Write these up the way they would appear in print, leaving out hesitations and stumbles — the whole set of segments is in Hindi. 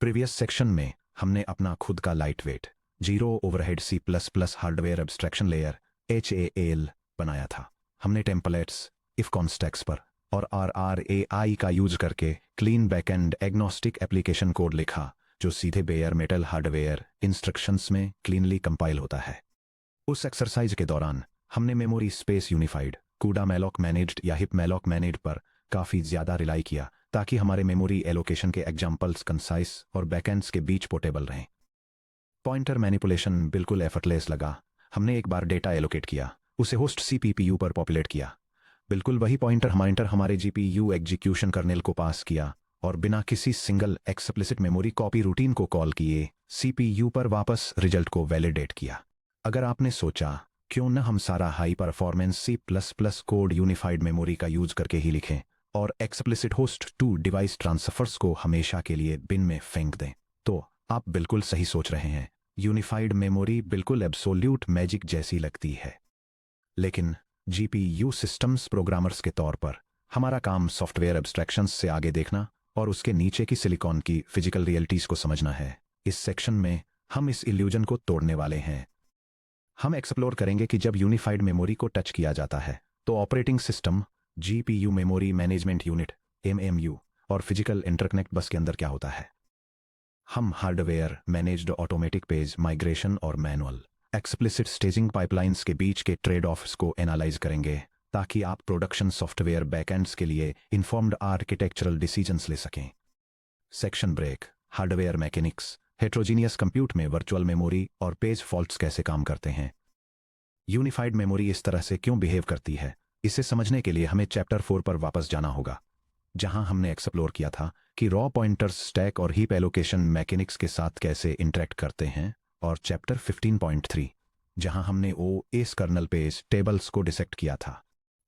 प्रीवियस सेक्शन में हमने अपना खुद का light weight zero overhead C++ hardware abstraction layer HAL बनाया था। हमने टेम्पलेट्स, इफ कॉन्स्टेक्स पर और RRAI का यूज करके clean backend agnostic application code लिखा जो सीधे बेयर मेटल हार्डवेयर इंस्ट्रक्शंस में क्लीनली कंपाइल होता है। उस एक्सरसाइज के दौरान हमने मेमोरी स्पेस यूनिफाइड, कूडा मैलॉक मैनेज्ड या हिप मैलॉक मैनेज्ड पर काफ़ी ज़्यादा रिलाई किया ताकि हमारे मेमोरी एलोकेशन के एग्जाम्पल्स कंसाइज और बैकएंड्स के बीच पोर्टेबल रहें। पॉइंटर मैनिपुलेशन बिल्कुल एफर्टलेस लगा। हमने एक बार डेटा एलोकेट किया, उसे होस्ट CPU पर पॉपुलेट किया। बिल्कुल वही पॉइंटर हमारे GPU एग्जीक्यूशन कर्नेल को पास किया और बिना किसी single explicit memory copy routine को कॉल किए CPU पर वापस रिजल्ट को वैलिडेट किया। अगर आपने सोचा क्यों न हम सारा high performance C++ code unified memory का यूज करके ही लिखें और explicit host to device transfers को हमेशा के लिए बिन में फेंक दें, तो आप बिल्कुल सही सोच रहे हैं। यूनिफाइड मेमोरी बिल्कुल एब्सोल्यूट मैजिक जैसी लगती है, लेकिन GPU सिस्टम्स प्रोग्रामर्स के तौर पर हमारा काम सॉफ्टवेयर एब्स्ट्रैक्शंस से आगे देखना और उसके नीचे की सिलिकॉन की फिजिकल रियलिटीज को समझना है। इस सेक्शन में हम इस इल्यूजन को तोड़ने वाले हैं। हम एक्सप्लोर करेंगे कि जब यूनिफाइड मेमोरी को टच किया जाता है तो operating system, GPU memory management unit MMU और फिजिकल इंटरकनेक्ट बस के अंदर क्या होता है। हम hardware managed automatic page migration और मैनुअल एक्सप्लिसिट स्टेजिंग पाइपलाइंस के बीच के ट्रेड ऑफ्स को एनालाइज करेंगे ताकि आप प्रोडक्शन सॉफ्टवेयर बैकएंड्स के लिए इन्फॉर्म्ड आर्किटेक्चरल डिसीजंस ले सकें। Section break, hardware mechanics, heterogeneous compute में वर्चुअल मेमोरी और पेज फॉल्ट्स कैसे काम करते हैं। यूनिफाइड मेमोरी इस तरह से क्यों बिहेव करती है, इसे समझने के लिए हमें चैप्टर 4 पर वापस जाना होगा, जहां हमने एक्सप्लोर किया था कि रॉ पॉइंटर्स स्टैक और हीप एलोकेशन मैकेनिक्स के साथ कैसे इंटरेक्ट करते हैं, और चैप्टर 15.3 जहां हमने OS कर्नल पेज टेबल्स को डिसेक्ट किया था।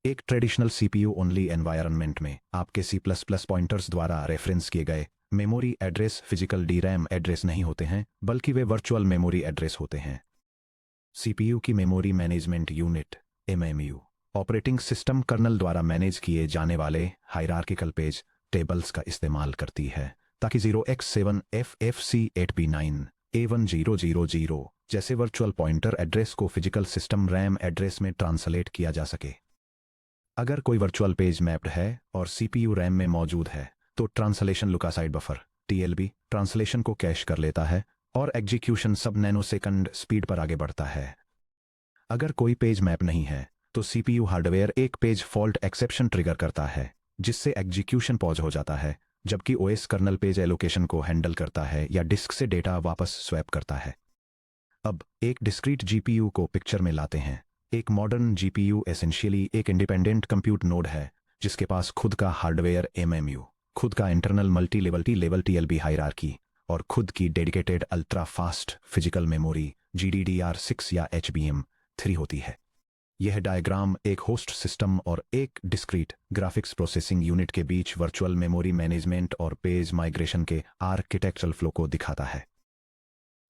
एक ट्रेडिशनल CPU ओनली एनवायरनमेंट में आपके C++ पॉइंटर्स द्वारा रेफरेंस किए गए memory address physical DRAM address नहीं होते हैं, बल्कि वे वर्चुअल मेमोरी एड्रेस होते हैं। CPU की memory management unit MMU operating system kernel द्वारा मैनेज किए जाने वाले हायरार्किकल पेज टेबल्स का इस्तेमाल करती है ताकि 0x7 FFC8B9 A1000 जैसे वर्चुअल पॉइंटर एड्रेस को फिजिकल सिस्टम RAM एड्रेस में ट्रांसलेट किया जा सके। अगर कोई वर्चुअल पेज मैप्ड है और CPU RAM में मौजूद है तो ट्रांसलेशन लुकासाइड बफर TLB ट्रांसलेशन को कैश कर लेता है और एग्जीक्यूशन सब नैनोसेकंड स्पीड पर आगे बढ़ता है। अगर कोई पेज मैप नहीं है तो CPU हार्डवेयर एक पेज फॉल्ट एक्सेप्शन ट्रिगर करता है जिससे एग्जीक्यूशन पॉज हो जाता है, जबकि OS कर्नल पेज एलोकेशन को हैंडल करता है या डिस्क से डेटा वापस स्वैप करता है। अब एक डिस्क्रीट GPU को पिक्चर में लाते हैं। एक मॉडर्न GPU एसेंशियली एक इंडिपेंडेंट कंप्यूट नोड है जिसके पास खुद का हार्डवेयर MMU, खुद का internal multi level TLB hierarchy और खुद की dedicated ultra fast physical memory GDDR6 या HBM3 होती है। यह डायग्राम एक होस्ट सिस्टम और एक डिस्क्रीट ग्राफिक्स प्रोसेसिंग यूनिट के बीच वर्चुअल मेमोरी मैनेजमेंट और पेज माइग्रेशन के आर्किटेक्चरल फ्लो को दिखाता है।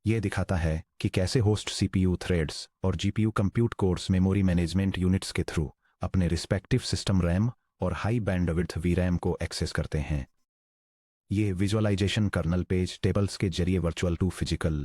यह दिखाता है कि कैसे होस्ट CPU थ्रेड्स और GPU compute cores memory management units के थ्रू अपने रिस्पेक्टिव सिस्टम RAM और हाई बैंडविड्थ VRAM को एक्सेस करते हैं। यह विजुअलाइजेशन कर्नल पेज टेबल्स के जरिए virtual to physical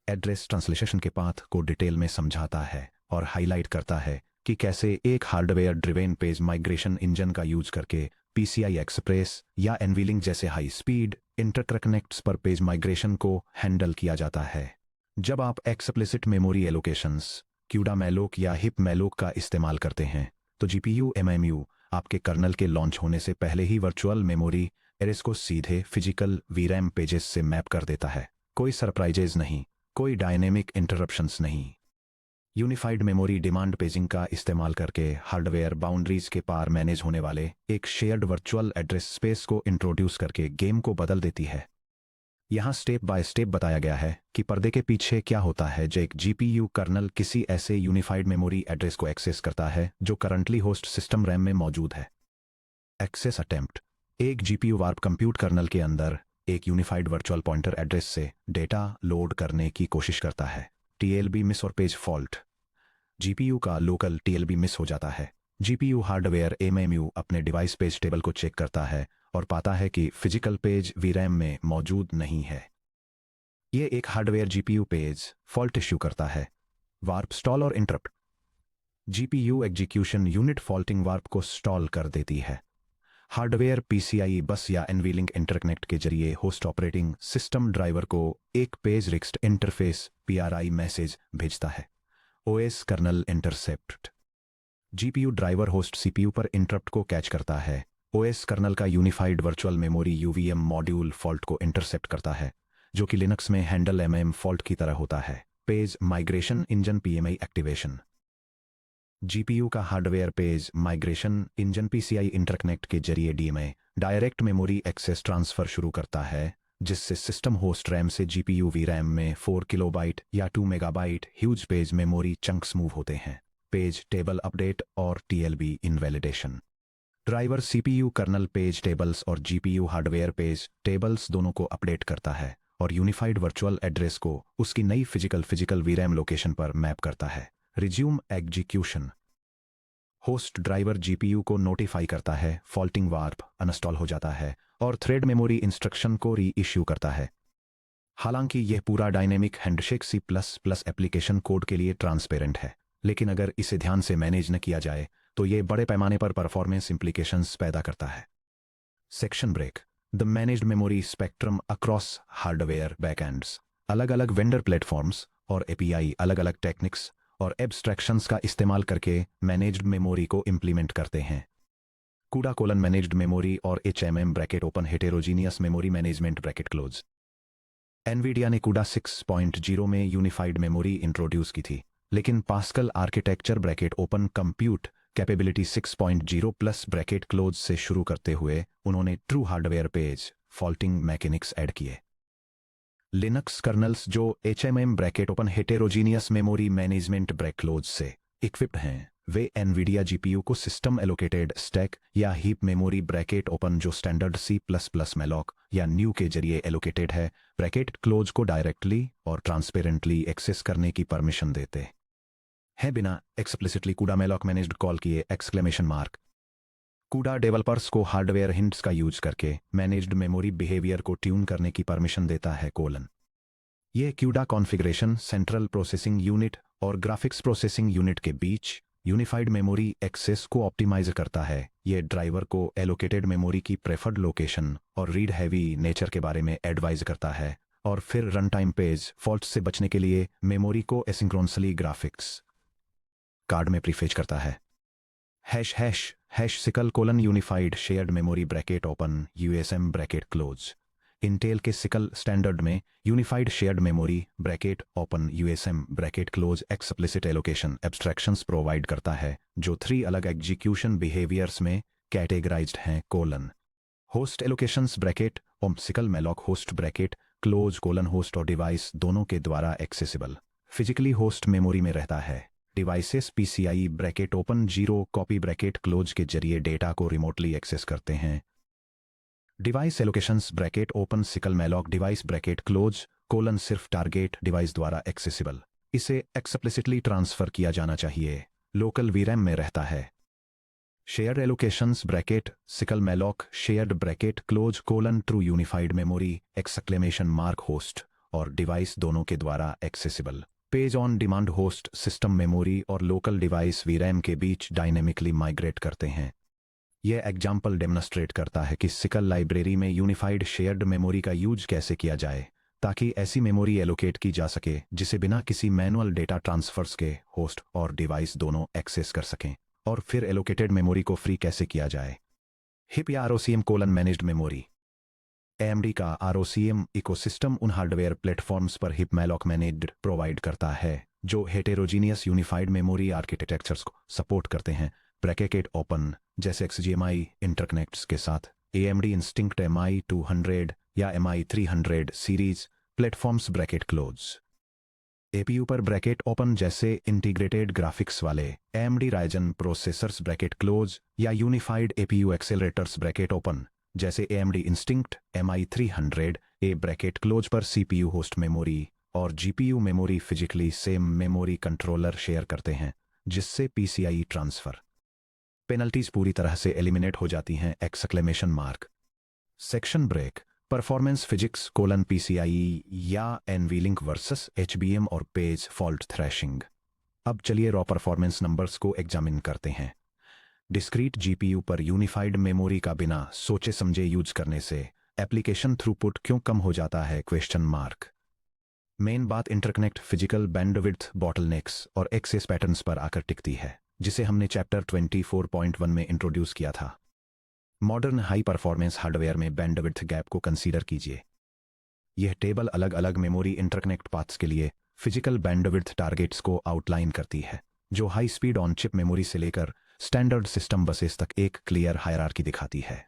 address translation के पाथ को डिटेल में समझाता है और हाईलाइट करता है कि कैसे एक hardware driven page migration engine का यूज करके PCI एक्सप्रेस या एनवीलिंग जैसे हाई स्पीड इंटरकनेक्ट्स पर पेज माइग्रेशन को हैंडल किया जाता है। जब आप explicit memory allocations, CUDA malloc या हिप मैलोक का इस्तेमाल करते हैं तो GPU MMU आपके कर्नल के लॉन्च होने से पहले ही वर्चुअल मेमोरी एड्रेस को सीधे फिजिकल VRAM पेजेस से मैप कर देता है। कोई सरप्राइजेज नहीं, कोई डायनेमिक इंटरप्शंस नहीं। यूनिफाइड मेमोरी डिमांड पेजिंग का इस्तेमाल करके हार्डवेयर बाउंड्रीज के पार मैनेज होने वाले एक शेयर्ड वर्चुअल एड्रेस स्पेस को इंट्रोड्यूस करके गेम को बदल देती है। यहाँ स्टेप बाय स्टेप बताया गया है कि पर्दे के पीछे क्या होता है जब एक GPU कर्नल किसी ऐसे यूनिफाइड मेमोरी एड्रेस को एक्सेस करता है जो करंटली होस्ट सिस्टम RAM में मौजूद है। एक्सेस अटेम्प्ट एक GPU वार्प कंप्यूट कर्नल के अंदर एक यूनिफाइड वर्चुअल पॉइंटर एड्रेस से डेटा लोड करने की कोशिश करता है। TLB मिस और पेज फॉल्ट GPU का लोकल TLB मिस हो जाता है। GPU हार्डवेयर MMU अपने डिवाइस पेज टेबल को चेक करता है और पाता है कि फिजिकल पेज VRAM में मौजूद नहीं है। ये एक hardware GPU page fault issue करता है, वार्प स्टॉल और interrupt. GPU execution unit faulting warp को स्टॉल कर देती है। हार्डवेयर पीसीआई बस या एनवीलिंक इंटरकनेक्ट के जरिए होस्ट ऑपरेटिंग सिस्टम ड्राइवर को एक page request interface PRI message भेजता है। OS kernel intercept. GPU driver host CPU पर इंटरप्ट को कैच करता है। ओएस कर्नल का unified virtual memory UVM module fault को इंटरसेप्ट करता है, जो कि लिनक्स में हैंडल एमएम फॉल्ट की तरह होता है। Page migration engine PMI activation. GPU का hardware page migration engine PCI interconnect के जरिए DMA direct memory access transfer शुरू करता है, जिससे सिस्टम होस्ट रैम से जीपीयू वी रैम में 4 किलोबाइट या 2 megabyte huge page memory chunks move होते हैं। पेज टेबल अपडेट और TLB invalidation. Driver CPU kernel page tables और जीपीयू हार्डवेयर पेज टेबल्स दोनों को अपडेट करता है और यूनिफाइड वर्चुअल एड्रेस को उसकी नई फिजिकल वीरैम लोकेशन पर मैप करता है। Resume execution. Host driver GPU को नोटिफाई करता है, फॉल्टिंग वार्प अनस्टॉल हो जाता है और थ्रेड मेमोरी इंस्ट्रक्शन को री इश्यू करता है। हालांकि यह पूरा dynamic handshake C plus plus application code के लिए ट्रांसपेरेंट है, लेकिन अगर इसे ध्यान से मैनेज न किया जाए तो ये बड़े पैमाने पर परफॉर्मेंस इंप्लीकेशंस पैदा करता है। Section break. The managed memory spectrum across hardware backends. अलग अलग वेंडर प्लेटफॉर्म्स और एपीआई अलग अलग टेक्निक्स और एब्स्ट्रैक्शंस का इस्तेमाल करके मैनेज्ड मेमोरी को इंप्लीमेंट करते हैं। कूडा कोलन मैनेज्ड मेमोरी और HMM bracket open heterogeneous memory management bracket close. Nvidia ने कूडा 6.0 में यूनिफाइड मेमोरी इंट्रोड्यूस की थी, लेकिन Pascal architecture bracket open compute capability 6.0 plus bracket close से शुरू करते हुए उन्होंने true hardware page faulting mechanics add किए। लिनक्स कर्नल्स जो HMM bracket open heterogeneous memory management bracket close से इक्विप्ड हैं, वे एनवीडिया जीपीयू को सिस्टम एलोकेटेड स्टैक या हीप मेमोरी ब्रैकेट ओपन जो स्टैंडर्ड C++ मेलॉक या न्यू के जरिए एलोकेटेड है ब्रैकेट क्लोज को डायरेक्टली और ट्रांसपेरेंटली एक्सेस करने की परमिशन देते हैं, बिना एक्सप्लिसिटली कूडा मेलॉक मैनेज्ड कॉल किए एक्सक्लेमेशन मार्क। कूडा डेवलपर्स को हार्डवेयर हिंट्स का यूज करके मैनेज्ड मेमोरी बिहेवियर को ट्यून करने की परमिशन देता है कोलन। यह कूडा कॉन्फ़िगरेशन सेंट्रल प्रोसेसिंग यूनिट और ग्राफिक्स प्रोसेसिंग यूनिट के बीच यूनिफाइड मेमोरी एक्सेस को ऑप्टिमाइज करता है। यह ड्राइवर को एलोकेटेड मेमोरी की प्रेफर्ड लोकेशन और रीड हैवी नेचर के बारे में एडवाइज करता है, और फिर रन टाइम पेज फॉल्ट से बचने के लिए मेमोरी को एसिंक्रोनसली ग्राफिक्स कार्ड में प्रीफेच करता है। Hash hash hash SYCL colon unified shared memory bracket open USM bracket close. Intel के सिकल स्टैंडर्ड में unified shared memory bracket open USM bracket close explicit allocation abstractions provide करता है, जो 3 अलग एग्जीक्यूशन बिहेवियर्स में कैटेगराइज्ड हैं। Colon host allocations bracket open SYCL malloc host bracket close colon host और डिवाइस दोनों के द्वारा एक्सेसिबल फिजिकली होस्ट मेमोरी में रहता है। Devices PCI bracket open 0 copy bracket close के जरिए डेटा को रिमोटली एक्सेस करते हैं। Device allocations bracket open sickle malloc device bracket close colon सिर्फ टारगेट डिवाइस द्वारा एक्सेसिबल, इसे एक्सप्लिसिटली ट्रांसफर किया जाना चाहिए, लोकल वीरैम में रहता है। Shared allocations bracket sickle malloc shared bracket close colon true unified memory exclamation mark host और डिवाइस दोनों के द्वारा accessible page on demand host system memory और लोकल डिवाइस वीरैम के बीच डायनेमिकली माइग्रेट करते हैं। यह एग्जाम्पल डेमोन्स्ट्रेट करता है कि सिकल लाइब्रेरी में यूनिफाइड शेयर्ड मेमोरी का यूज कैसे किया जाए ताकि ऐसी मेमोरी एलोकेट की जा सके जिसे बिना किसी मैनुअल डेटा ट्रांसफर्स के होस्ट और डिवाइस दोनों एक्सेस कर सकें, और फिर एलोकेटेड मेमोरी को फ्री कैसे किया जाए। हिप या ROCm colon managed memory. AMD का आरओसीएम इकोसिस्टम उन हार्डवेयर प्लेटफॉर्म्स पर हिप मैलॉक मैनेज्ड प्रोवाइड करता है जो हेटेरोजीनियस यूनिफाइड मेमोरी आर्किटेक्चर्स को सपोर्ट करते हैं। ब्रैकेट ओपन जैसे XGMI इंटरकनेक्ट्स के साथ AMD इंस्टिंक्ट MI200 या MI300 series platforms bracket close. APU पर ब्रैकेट ओपन जैसे इंटीग्रेटेड ग्राफिक्स वाले AMD Ryzen processors bracket close या unified APU accelerators bracket open जैसे AMD Instinct MI300 A bracket close पर CPU होस्ट मेमोरी और GPU memory physically same memory controller share करते हैं, जिससे PCI ट्रांसफर पेनल्टीज पूरी तरह से एलिमिनेट हो जाती हैं। Exclamation mark. Section break. Performance physics colon PCI या एनवीलिंक वर्सेस एचबीएम और पेज फॉल्ट थ्रैशिंग। अब चलिए रॉ परफॉर्मेंस नंबर्स को एग्जामिन करते हैं। डिस्क्रीट जीपीयू पर यूनिफाइड मेमोरी का बिना सोचे समझे यूज करने से एप्लीकेशन थ्रूपुट क्यों कम हो जाता है? Question mark. मेन बात इंटरकनेक्ट फिजिकल बैंडविड्थ बॉटलनेक्स और एक्सेस पैटर्न्स पर आकर टिकती है, जिसे हमने चैप्टर 24.1 में इंट्रोड्यूस किया था। मॉडर्न हाई परफॉर्मेंस हार्डवेयर में बैंडविड्थ गैप को कंसीडर कीजिए। यह टेबल अलग अलग मेमोरी इंटरकनेक्ट पाथ्स के लिए फिजिकल बैंडविड्थ टारगेट्स को आउटलाइन करती है, जो high speed on chip memory से लेकर स्टैंडर्ड सिस्टम बसेस तक एक क्लियर हायरार्की दिखाती है।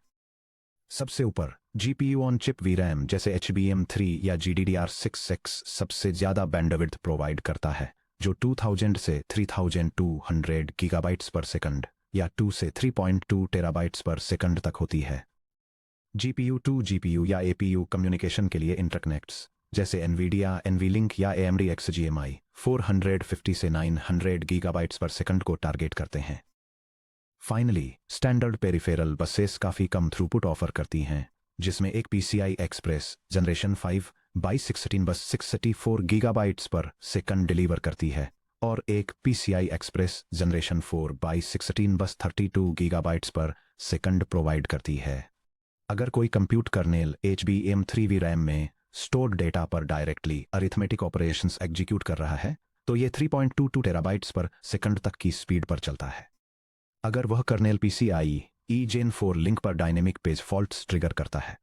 सबसे ऊपर जीपीयू ऑन चिप वीरैम जैसे HBM3 या GDDR6X सबसे ज्यादा बैंडविड्थ प्रोवाइड करता है, जो 2000 से 3200 गीगाबाइट्स पर सेकंड या 2 से 3.2 टेराबाइट्स पर सेकंड तक होती है। GPU टू GPU या APU कम्युनिकेशन के लिए इंटरकनेक्ट्स जैसे NVIDIA NVLink या AMD XGMI 450 से 900 गीगाबाइट्स पर सेकंड को टारगेट करते हैं। फाइनली स्टैंडर्ड पेरिफेरल बसेस काफ़ी कम थ्रूपुट ऑफर करती हैं, जिसमें एक PCI एक्सप्रेस जनरेशन 5 बाई 16 बस 634 गीगाबाइट्स पर सेकंड डिलीवर करती है और एक PCI एक्सप्रेस जनरेशन 4 बाई 16 बस 32 गीगाबाइट्स पर सेकंड प्रोवाइड करती है। अगर कोई कंप्यूट कर्नेल HBM3 VRAM में स्टोर्ड डेटा पर डायरेक्टली अरिथमेटिक ऑपरेशंस एग्जीक्यूट कर रहा है, तो ये 3.22 टेराबाइट्स पर सेकंड तक की स्पीड पर चलता है। अगर वह कर्नेल PCIe Gen 4 लिंक पर डायनेमिक पेज फॉल्ट्स ट्रिगर करता है,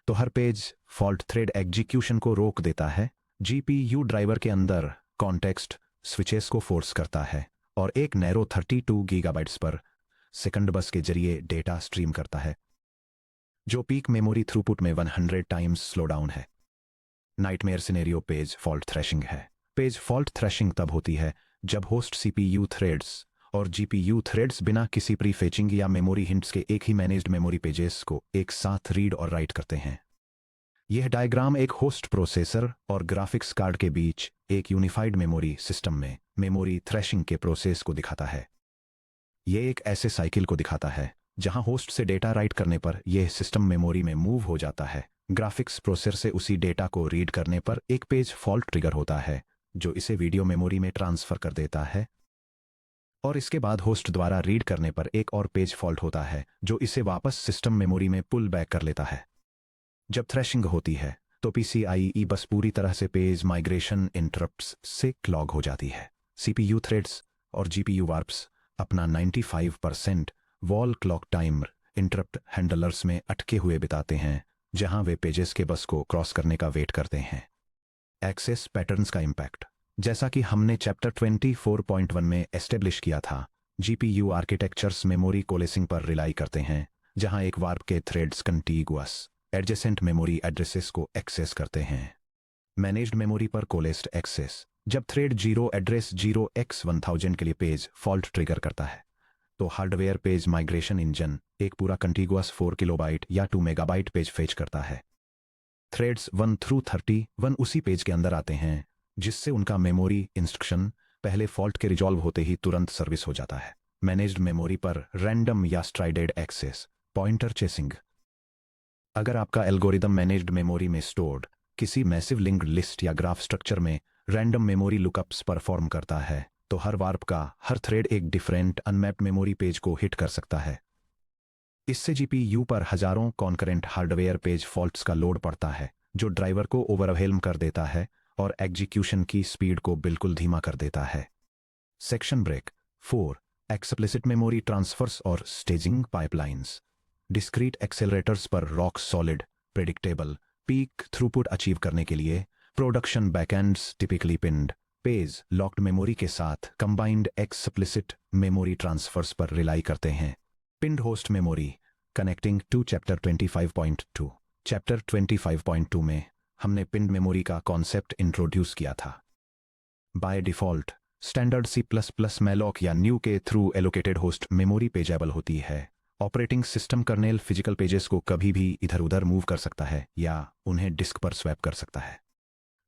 तो हर पेज फॉल्ट थ्रेड एग्जीक्यूशन को रोक देता है, GPU ड्राइवर के अंदर कॉन्टेक्स्ट स्विचेस को फोर्स करता है और एक नैरो 32 गीगाबाइट्स पर सेकंड बस के जरिए डेटा स्ट्रीम करता है, जो पीक मेमोरी थ्रूपुट में 100 टाइम्स स्लो डाउन है। Nightmare scenario page fault thrashing है। पेज फॉल्ट थ्रैशिंग तब होती है जब होस्ट CPU थ्रेड्स और GPU थ्रेड्स बिना किसी प्री फेचिंग या मेमोरी हिंट्स के एक ही मैनेज्ड मेमोरी पेजेस को एक साथ रीड और राइट करते हैं। यह डायग्राम एक होस्ट प्रोसेसर और ग्राफिक्स कार्ड के बीच एक यूनिफाइड मेमोरी सिस्टम में मेमोरी थ्रैशिंग के प्रोसेस को दिखाता है। यह एक ऐसे साइकिल को दिखाता है जहां होस्ट से डेटा राइट करने पर यह सिस्टम मेमोरी में मूव हो जाता है, ग्राफिक्स प्रोसेसर से उसी डेटा को रीड करने पर एक पेज फॉल्ट ट्रिगर होता है, जो इसे वीडियो मेमोरी में ट्रांसफर कर देता है, और इसके बाद होस्ट द्वारा रीड करने पर एक और पेज फॉल्ट होता है, जो इसे वापस सिस्टम मेमोरी में पुल बैक कर लेता है। जब थ्रैशिंग होती है तो PCIe बस पूरी तरह से पेज माइग्रेशन इंटरप्ट्स से क्लॉग हो जाती है। CPU थ्रेड्स और GPU वार्प्स अपना 95% wall clock time interrupt handlers में अटके हुए बिताते हैं, जहां वे पेजेस के बस को क्रॉस करने का वेट करते हैं। एक्सेस पैटर्न्स का इम्पैक्ट, जैसा कि हमने चैप्टर 24.1 में एस्टेब्लिश किया था, GPU आर्किटेक्चर्स मेमोरी कोलेसिंग पर रिलाई करते हैं, जहां एक वार्प के थ्रेड्स कंटीगुअस एडजेसेंट मेमोरी एड्रेसेस को एक्सेस करते हैं। मैनेज्ड मेमोरी पर कोलेस्ड एक्सेस, जब थ्रेड 0 एड्रेस 0x1000 के लिए पेज फॉल्ट ट्रिगर करता है, तो हार्डवेयर पेज माइग्रेशन इंजन एक पूरा कंटीगुअस 4 किलोबाइट या 2 मेगाबाइट पेज फेच करता है। थ्रेड्स 1 थ्रू 31 उसी पेज के अंदर आते हैं, जिससे उनका मेमोरी इंस्ट्रक्शन पहले फॉल्ट के रिजॉल्व होते ही तुरंत सर्विस हो जाता है। मैनेज्ड मेमोरी पर रैंडम या स्ट्राइडेड एक्सेस पॉइंटर चेसिंग, अगर आपका एल्गोरिदम मैनेज्ड मेमोरी में स्टोर्ड किसी मैसिव लिंक्ड लिस्ट या ग्राफ स्ट्रक्चर में रैंडम मेमोरी लुकअप्स परफॉर्म करता है, तो हर वार्प का हर थ्रेड एक डिफरेंट अनमैप्ड मेमोरी पेज को हिट कर सकता है। इससे GPU पर हजारों कॉन्करेंट हार्डवेयर पेज फॉल्ट्स का लोड पड़ता है, जो ड्राइवर को ओवरवेल्म कर देता है और एग्जीक्यूशन की स्पीड को बिल्कुल धीमा कर देता है। Section break 4 explicit memory transfers और स्टेजिंग पाइपलाइंस। डिस्क्रीट एक्सेलरेटर्स पर rock solid predictable peak throughput achieve करने के लिए production backends typically pinned page locked memory के साथ कंबाइंड एक्सप्लिसिट मेमोरी ट्रांसफर्स पर रिलाई करते हैं। Pinned host memory connecting to chapter 25.2। Chapter 25.2 में हमने पिन्ड मेमोरी का कॉन्सेप्ट इंट्रोड्यूस किया था। By default standard C++ malloc या न्यू के थ्रू एलोकेटेड होस्ट मेमोरी पेजेबल होती है। Operating system kernel physical pages को कभी भी इधर उधर मूव कर सकता है या उन्हें डिस्क पर स्वैप कर सकता है।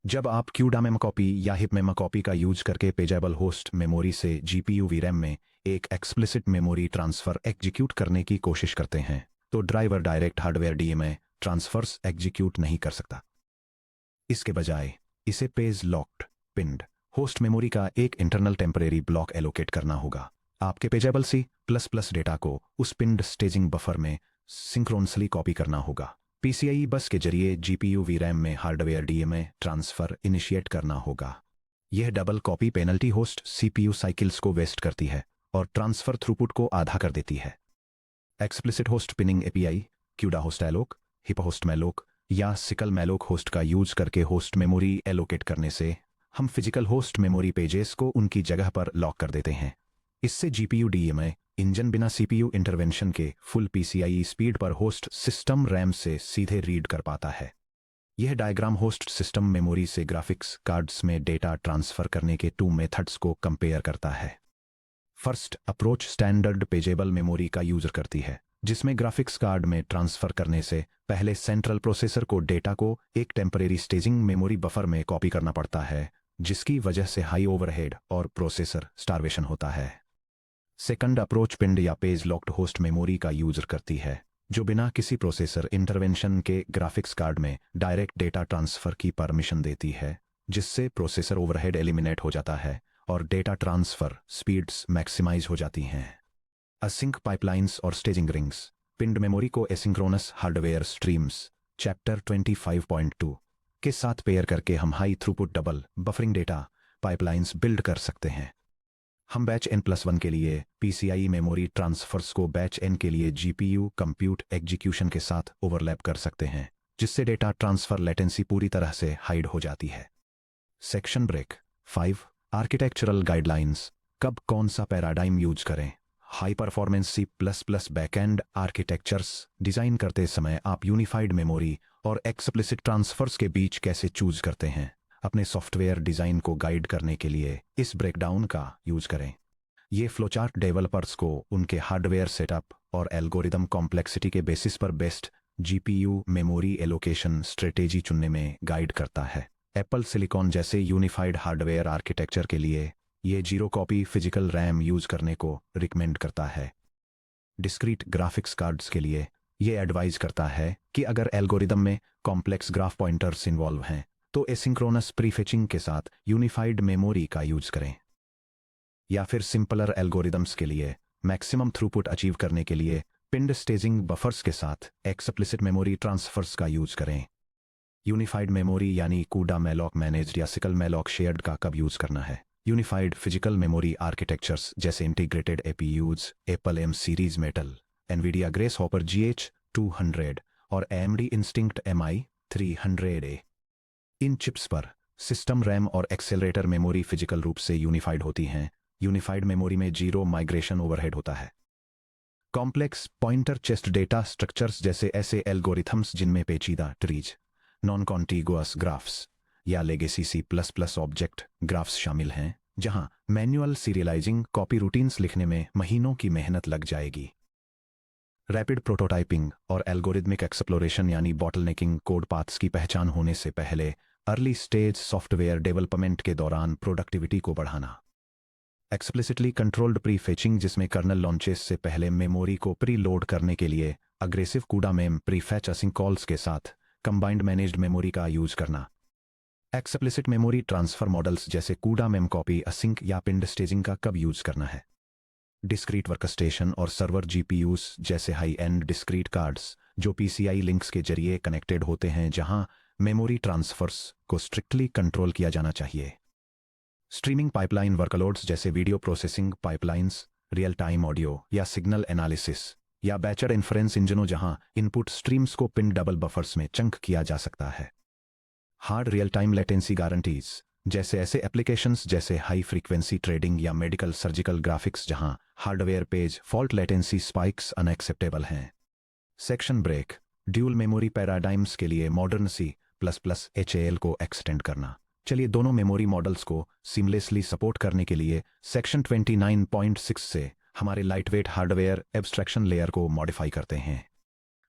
जब आप QDA मेमो कॉपी या हिप मेमो कॉपी का यूज करके पेजेबल होस्ट मेमोरी से GPU VRAM में एक एक्सप्लिसिट मेमोरी ट्रांसफर एग्जीक्यूट करने की कोशिश करते हैं, तो driver direct hardware DMA transfers execute नहीं कर सकता। इसके बजाय इसे page locked pinned host memory का एक इंटरनल टेम्परेरी ब्लॉक एलोकेट करना होगा। आपके पेजेबल C++ डेटा को उस पिंड स्टेजिंग बफर में सिंक्रोनसली कॉपी करना होगा। PCIe बस के जरिए GPU VRAM में हार्डवेयर DMA ट्रांसफर इनिशिएट करना होगा। यह double copy penalty host CPU cycles को वेस्ट करती है और ट्रांसफर थ्रूपुट को आधा कर देती है। Explicit host pinning API, CUDA host alloc, hip host malloc या सिकल मैलोक होस्ट का यूज करके होस्ट मेमोरी एलोकेट करने से हम फिजिकल होस्ट मेमोरी पेजेस को उनकी जगह पर लॉक कर देते हैं। इससे GPU DMA इंजन बिना CPU इंटरवेंशन के फुल PCIe स्पीड पर होस्ट सिस्टम रैम से सीधे रीड कर पाता है। यह डायग्राम होस्ट सिस्टम मेमोरी से ग्राफिक्स कार्ड्स में डेटा ट्रांसफर करने के 2 मेथड्स को कंपेयर करता है। फर्स्ट अप्रोच स्टैंडर्ड पेजेबल मेमोरी का यूजर करती है, जिसमें ग्राफिक्स कार्ड में ट्रांसफर करने से पहले सेंट्रल प्रोसेसर को डेटा को एक टेम्परेरी स्टेजिंग मेमोरी बफर में कॉपी करना पड़ता है, जिसकी वजह से हाई ओवरहेड और प्रोसेसर स्टारवेशन होता है। सेकंड अप्रोच पिंड या पेज लॉक्ड होस्ट मेमोरी का यूजर करती है, जो बिना किसी प्रोसेसर इंटरवेंशन के ग्राफिक्स कार्ड में डायरेक्ट डेटा ट्रांसफर की परमिशन देती है, जिससे प्रोसेसर ओवरहेड एलिमिनेट हो जाता है और डेटा ट्रांसफर स्पीड्स मैक्सिमाइज हो जाती हैं। असिंक पाइपलाइंस और स्टेजिंग रिंग्स पिंड मेमोरी को एसिंक्रोनस हार्डवेयर स्ट्रीम्स चैप्टर 25.2 के साथ पेयर करके हम high throughput double buffering data pipelines build कर सकते हैं। हम बैच N+1 के लिए PCIe मेमोरी ट्रांसफर्स को बैच N के लिए GPU कंप्यूट एग्जीक्यूशन के साथ ओवरलैप कर सकते हैं, जिससे डेटा ट्रांसफर लेटेंसी पूरी तरह से हाइड हो जाती है। सेक्शन ब्रेक 5 आर्किटेक्चरल गाइडलाइंस कब कौन सा पैराडाइम यूज करें। High performance C++ backend architectures design करते समय आप यूनिफाइड मेमोरी और एक्सप्लिसिट ट्रांसफर्स के बीच कैसे चूज करते हैं। अपने सॉफ्टवेयर डिजाइन को गाइड करने के लिए इस ब्रेकडाउन का यूज करें। ये फ्लोचार्ट डेवलपर्स को उनके हार्डवेयर सेटअप और एल्गोरिदम कॉम्प्लेक्सिटी के बेसिस पर best GPU memory allocation strategy चुनने में गाइड करता है। एप्पल सिलिकॉन जैसे यूनिफाइड हार्डवेयर आर्किटेक्चर के लिए ये 0 कॉपी फिजिकल रैम यूज करने को रिकमेंड करता है। डिस्क्रीट ग्राफिक्स कार्ड्स के लिए ये एडवाइज करता है कि अगर एल्गोरिदम में कॉम्प्लेक्स ग्राफ पॉइंटर्स इन्वॉल्व हैं तो एसिंक्रोनस प्रीफेचिंग के साथ यूनिफाइड मेमोरी का यूज करें, या फिर सिंपलर एल्गोरिदम्स के लिए मैक्सिमम थ्रूपुट अचीव करने के लिए पिंड स्टेजिंग बफर्स के साथ एक्सप्लिसिट मेमोरी ट्रांसफर्स का यूज करें। यूनिफाइड मेमोरी यानी CUDA मैलॉक मैनेज्ड या सिकल मैलॉक शेयर्ड का कब यूज करना है। यूनिफाइड फिजिकल मेमोरी आर्किटेक्चर्स जैसे integrated APUs, Apple M series metal, NVIDIA grace hopper GH200 और AMD इंस्टिंक्ट MI300A इन चिप्स पर सिस्टम रैम और एक्सेलरेटर मेमोरी फिजिकल रूप से यूनिफाइड होती हैं। यूनिफाइड मेमोरी में 0 माइग्रेशन ओवरहेड होता है। Complex pointer chest data structures जैसे ऐसे एल्गोरिथम्स जिनमें पेचीदा ट्रीज, नॉन कॉन्टिगुअस ग्राफ्स या लेगेसी C++ ऑब्जेक्ट ग्राफ्स शामिल हैं, जहां मैन्युअल सीरियलाइजिंग कॉपी रूटीन्स लिखने में महीनों की मेहनत लग जाएगी। रैपिड प्रोटोटाइपिंग और एल्गोरिदमिक एक्सप्लोरेशन यानी बॉटलनेकिंग कोड पाथ्स की पहचान होने से पहले अर्ली स्टेज सॉफ्टवेयर डेवलपमेंट के दौरान प्रोडक्टिविटी को बढ़ाना। एक्सप्लिसिटली कंट्रोल्ड प्रीफेचिंग जिसमें कर्नल लॉन्चेस से पहले मेमोरी को प्री लोड करने के लिए aggressive CUDA mem prefetch async calls के साथ कंबाइंड मैनेज्ड मेमोरी का यूज करना। एक्सप्लिसिट मेमोरी ट्रांसफर मॉडल्स जैसे CUDA मेम कॉपी असिंक या पिंड स्टेजिंग का कब यूज करना है। डिस्क्रीट वर्कस्टेशन और सर्वर GPUs जैसे हाई एंड डिस्क्रीट कार्ड्स जो PCI लिंक्स के जरिए कनेक्टेड होते हैं, जहां मेमोरी ट्रांसफर्स को स्ट्रिक्टली कंट्रोल किया जाना चाहिए। स्ट्रीमिंग पाइपलाइन वर्कलोड्स जैसे video processing pipelines, real time audio या सिग्नल एनालिसिस या बैचर इन्फ्रेंस इंजनों जहां इनपुट स्ट्रीम्स को पिन डबल बफर्स में चंक किया जा सकता है। Hard real time latency guarantees जैसे ऐसे एप्लीकेशंस जैसे हाई फ्रीक्वेंसी ट्रेडिंग या मेडिकल सर्जिकल ग्राफिक्स जहां hardware page fault latency spikes unacceptable हैं। Section break dual memory paradigms के लिए मॉडर्न C++ को एक्सटेंड करना। चलिए दोनों मेमोरी मॉडल्स को सीमलेसली सपोर्ट करने के लिए सेक्शन 29.6 से हमारे लाइटवेट हार्डवेयर एब्स्ट्रैक्शन लेयर को मॉडिफाई करते हैं।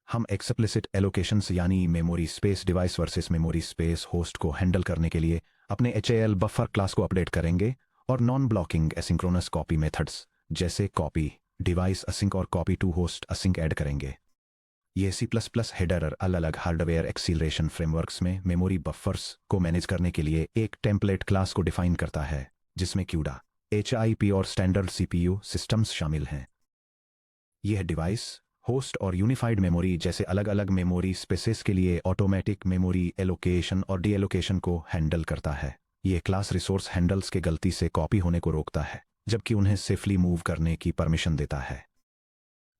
हम एक्सप्लिसिट एलोकेशंस यानी memory space device versus memory space host को हैंडल करने के लिए अपने HAL बफर क्लास को अपडेट करेंगे और non blocking asynchronous copy methods जैसे कॉपी डिवाइस असिंक और copy to host async add करेंगे। ये C++ हेडर अलग अलग हार्डवेयर एक्सीलरेशन फ्रेमवर्क्स में मेमोरी बफर्स को मैनेज करने के लिए एक टेम्पलेट क्लास को डिफाइन करता है, जिसमें CUDA, HIP और स्टैंडर्ड CPU सिस्टम्स शामिल हैं। यह डिवाइस होस्ट और यूनिफाइड मेमोरी जैसे अलग अलग मेमोरी स्पेसेस के लिए ऑटोमेटिक मेमोरी एलोकेशन और डीएलोकेशन को हैंडल करता है। यह क्लास रिसोर्स हैंडल्स के गलती से कॉपी होने को रोकता है, जबकि उन्हें सेफली मूव करने की परमिशन देता है।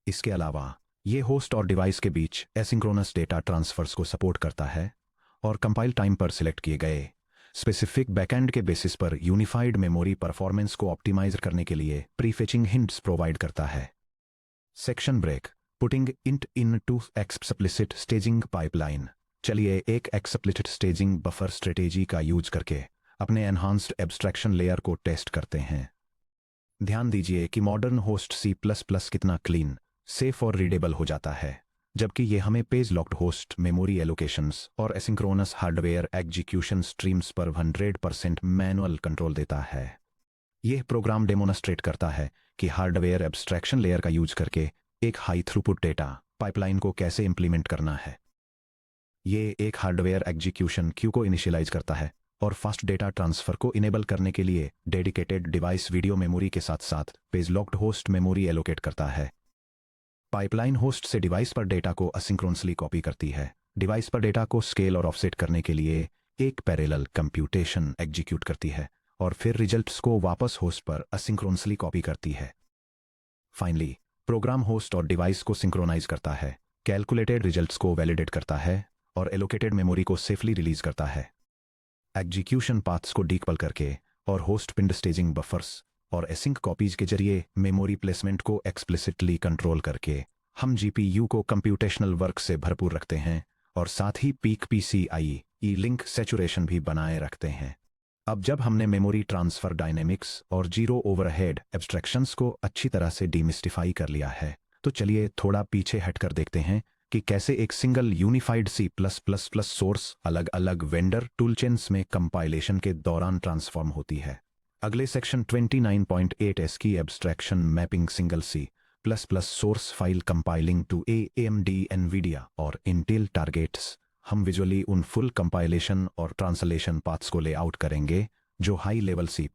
इसके अलावा ये होस्ट और डिवाइस के बीच एसिंक्रोनस डेटा ट्रांसफर्स को सपोर्ट करता है और कंपाइल टाइम पर सिलेक्ट किए गए स्पेसिफिक बैकएंड के बेसिस पर यूनिफाइड मेमोरी परफॉर्मेंस को ऑप्टिमाइज करने के लिए प्रीफेचिंग हिंट्स प्रोवाइड करता है। Section break, putting it into explicit staging pipeline. चलिए एक एक्सप्लिसिट स्टेजिंग बफर स्ट्रेटेजी का यूज करके अपने एनहांस्ड एब्स्ट्रैक्शन लेयर को टेस्ट करते हैं। ध्यान दीजिए कि मॉडर्न होस्ट C++ कितना क्लीन, सेफ और रीडेबल हो जाता है, जबकि ये हमें page locked host memory allocations और एसिंक्रोनस हार्डवेयर एग्जीक्यूशन स्ट्रीम्स पर 100% मैनुअल कंट्रोल देता है। यह प्रोग्राम डेमोन्स्ट्रेट करता है कि हार्डवेयर एब्स्ट्रैक्शन लेयर का यूज करके एक हाई थ्रूपुट डेटा पाइपलाइन को कैसे इंप्लीमेंट करना है। ये एक हार्डवेयर एग्जीक्यूशन क्यू को इनिशियलाइज करता है और फास्ट डेटा ट्रांसफर को इनेबल करने के लिए डेडिकेटेड डिवाइस वीडियो मेमोरी के साथ साथ page locked host memory allocate करता है। पाइपलाइन होस्ट से डिवाइस पर डेटा को असिंक्रोनसली कॉपी करती है। डिवाइस पर डेटा को स्केल और ऑफसेट करने के लिए एक पैरेलल कंप्यूटेशन एग्जीक्यूट करती है और फिर रिजल्ट्स को वापस होस्ट पर असिंक्रोनसली कॉपी करती है। फाइनली प्रोग्राम होस्ट और डिवाइस को सिंक्रोनाइज करता है, कैलकुलेटेड रिजल्ट्स को वैलिडेट करता है और एलोकेटेड मेमोरी को सेफली रिलीज करता है। एग्जीक्यूशन पाथ्स को डीकपल करके और होस्ट पिंड स्टेजिंग बफर्स और एसिंक कॉपीज के जरिए मेमोरी प्लेसमेंट को एक्सप्लिसिटली कंट्रोल करके हम GPU को कंप्यूटेशनल वर्क से भरपूर रखते हैं और साथ ही पीक PCIe लिंक सैचुरेशन भी बनाए रखते हैं। अब जब हमने मेमोरी ट्रांसफर डायनेमिक्स और जीरो ओवरहेड एब्स्ट्रैक्शंस को अच्छी तरह से डीमिस्टिफाई कर लिया है, तो चलिए थोड़ा पीछे हटकर देखते हैं कि कैसे एक सिंगल यूनिफाइड C++ सोर्स अलग अलग वेंडर टूलचेन्स में कंपाइलेशन के दौरान ट्रांसफॉर्म होती है। अगले सेक्शन 29.8 की abstraction mapping single C++ source file compiling to AMD NVIDIA और Intel टारगेट्स, हम विजुअली उन फुल कंपाइलेशन और ट्रांसलेशन पाथ्स को लेआउट करेंगे जो high level C+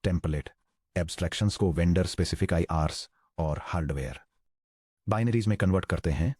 template abstractions को वेंडर स्पेसिफिक IRs और हार्डवेयर बाइनरीज में कन्वर्ट करते हैं